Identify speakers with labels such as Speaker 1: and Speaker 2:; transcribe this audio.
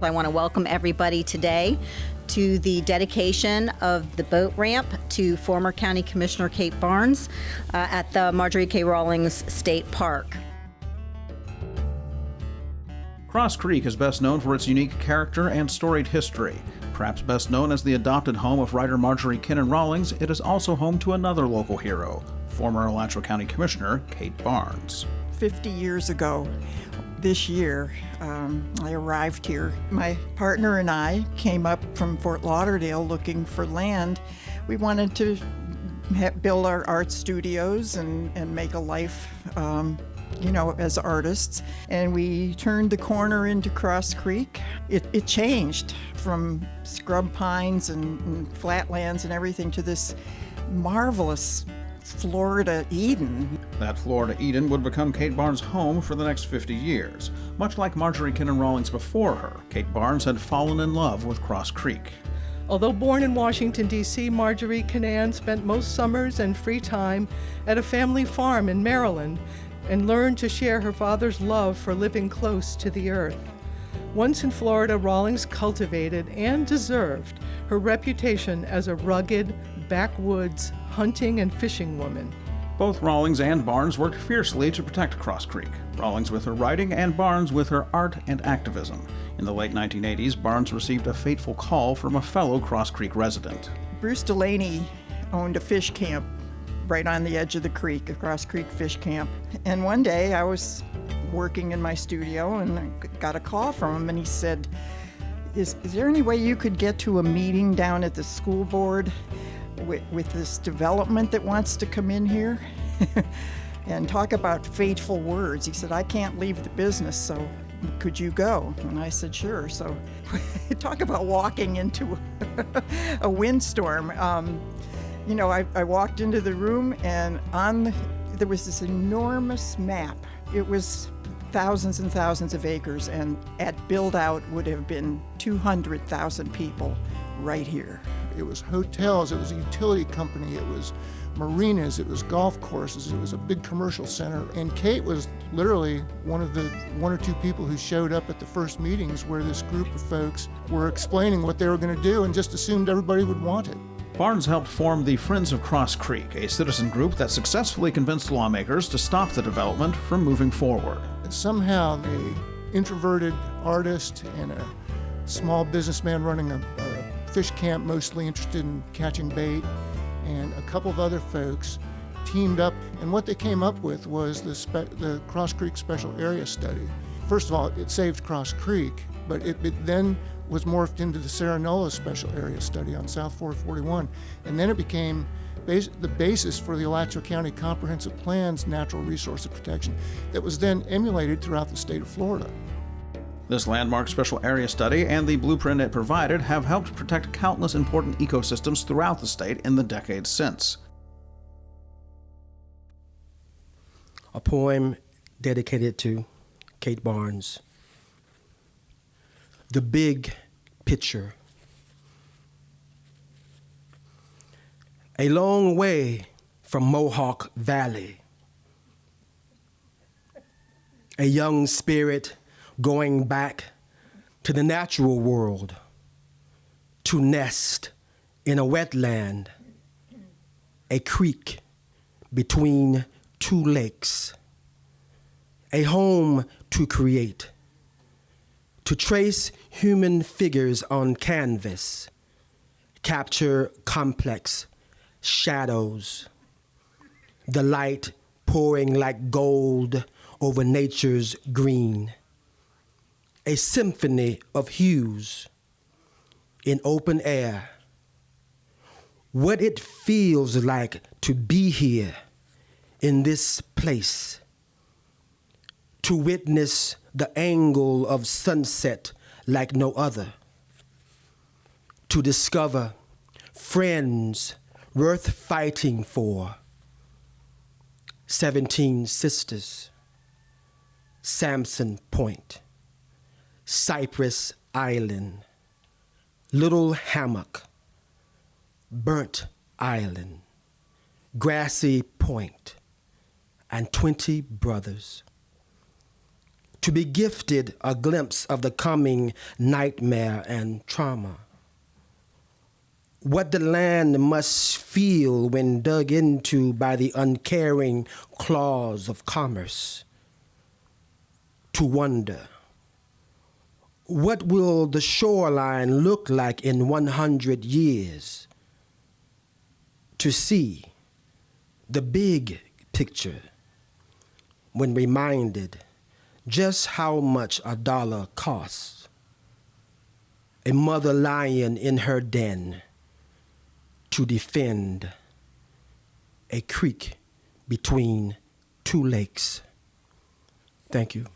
Speaker 1: I want to welcome everybody today to the dedication of the boat ramp to former County Commissioner Kate Barnes at the Marjorie K. Rawlings State Park.
Speaker 2: Cross Creek is best known for its unique character and storied history. Perhaps best known as the adopted home of writer Marjorie Kinnan Rawlings, it is also home to another local hero, former Alachua County Commissioner Kate Barnes.
Speaker 3: 50 years ago, this year, I arrived here. My partner and I came up from Fort Lauderdale looking for land. We wanted to build our art studios and make a life, as artists. And we turned the corner into Cross Creek. It changed from scrub pines and flatlands and everything to this marvelous Florida Eden.
Speaker 2: That Florida Eden would become Kate Barnes' home for the next 50 years. Much like Marjorie Kinnan Rawlings before her, Kate Barnes had fallen in love with Cross Creek.
Speaker 4: Although born in Washington, D.C., Marjorie Kinnan spent most summers and free time at a family farm in Maryland and learned to share her father's love for living close to the earth. Once in Florida, Rawlings cultivated and deserved her reputation as a rugged, backwoods hunting and fishing woman.
Speaker 2: Both Rawlings and Barnes worked fiercely to protect Cross Creek, Rawlings with her writing and Barnes with her art and activism. In the late 1980s, Barnes received a fateful call from a fellow Cross Creek resident.
Speaker 3: Bruce Delaney owned a fish camp right on the edge of the creek, a Cross Creek fish camp. And one day I was working in my studio and I got a call from him, and he said, is there any way you could get to a meeting down at the school board with this development that wants to come in here and talk about fateful words? He said, I can't leave the business, so could you go? And I said, sure. So talk about walking into a windstorm. I walked into the room, and there was this enormous map. It was thousands and thousands of acres, and at build out would have been 200,000 people right here.
Speaker 5: It was hotels, it was a utility company, it was marinas, it was golf courses, it was a big commercial center. And Kate was literally one of the one or two people who showed up at the first meetings where this group of folks were explaining what they were going to do and just assumed everybody would want it.
Speaker 2: Barnes helped form the Friends of Cross Creek, a citizen group that successfully convinced lawmakers to stop the development from moving forward.
Speaker 5: Somehow, an introverted artist and a small businessman running a fish camp, mostly interested in catching bait, and a couple of other folks teamed up, and what they came up with was the Cross Creek Special Area Study. First of all, it saved Cross Creek, but it then was morphed into the Serranola Special Area Study on South 441, and then it became the basis for the Alachua County Comprehensive Plan's natural resource protection that was then emulated throughout the state of Florida.
Speaker 2: This landmark special area study and the blueprint it provided have helped protect countless important ecosystems throughout the state in the decades since.
Speaker 6: A poem dedicated to Kate Barnes. The Big Picture. A long way from Mohawk Valley, a young spirit going back to the natural world to nest in a wetland, a creek between two lakes, a home to create, to trace human figures on canvas, capture complex shadows, the light pouring like gold over nature's green, a symphony of hues in open air. What it feels like to be here in this place, to witness the angle of sunset like no other, to discover friends worth fighting for. 17 Sisters, Samson Point, Cypress Island, Little Hammock, Burnt Island, Grassy Point, and 20 brothers. to be gifted a glimpse of the coming nightmare and trauma. What the land must feel when dug into by the uncaring claws of commerce. To wonder, what will the shoreline look like in 100 years? To see the big picture when reminded just how much a dollar costs. A mother lion in her den to defend a creek between two lakes. Thank you.